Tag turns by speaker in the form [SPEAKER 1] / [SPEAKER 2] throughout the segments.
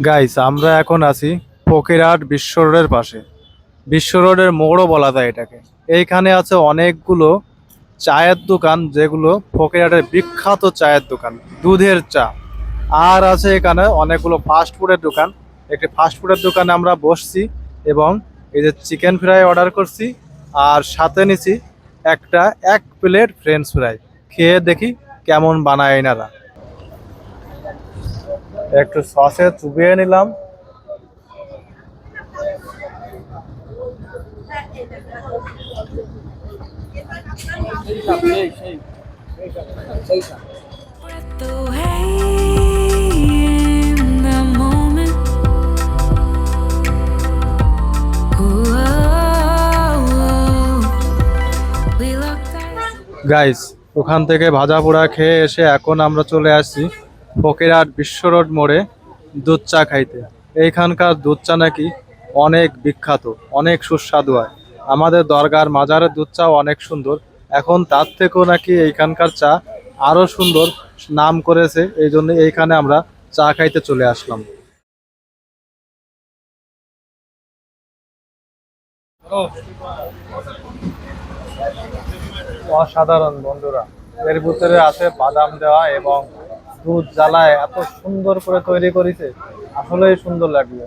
[SPEAKER 1] Guys, আমরা এখন আছি ফকিরহাট বিশ্ব রোডের পাশে। বিশ্ব রোডের মোড়ও বলা যায় এটাকে। এইখানে আছে অনেকগুলো চায়ের দোকান, যেগুলো ফকিরহাটের বিখ্যাত চায়ের দোকান, দুধের চা। আর আছে এখানে অনেকগুলো ফাস্ট ফুডের দোকান। একটি ফাস্ট ফুডের দোকানে আমরা বসছি এবং এই যে চিকেন ফ্রাই অর্ডার করছি, আর সাথে নিছি একটা 1 প্লেট ফ্রেঞ্চ ফ্রাই। খেয়ে দেখি কেমন বানায় এনারা। একটু সসে চুবিয়ে নিলাম।
[SPEAKER 2] The way in the moment. Ooh, we looked at.
[SPEAKER 1] Guys, ওখান থেকে ভাজা পোড়া খেয়ে এসে এখন আমরা চলে আসছি ফকিরহাট বিশ্ব রোড মোড়ে দুধ চা খাইতে। এইখানকার দুধ চা নাকি অনেক বিখ্যাত, অনেক সুস্বাদু হয়। আমাদের দরগার মাজারের দুধ চাও অনেক সুন্দর, এখন তার থেকেও নাকি এইখানকার চা আরো সুন্দর নাম করেছে। এই জন্য এইখানে আমরা চা খাইতে চলে আসলাম। অসাধারণ বন্ধুরা, এর ভিতরে আছে বাদাম দেওয়া এবং দুধ জ্বালায় এত সুন্দর করে তৈরি করেছে, আসলেই সুন্দর লাগলো।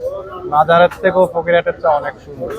[SPEAKER 1] মাজারের থেকেও ফকিরহাটের চা অনেক সুন্দর।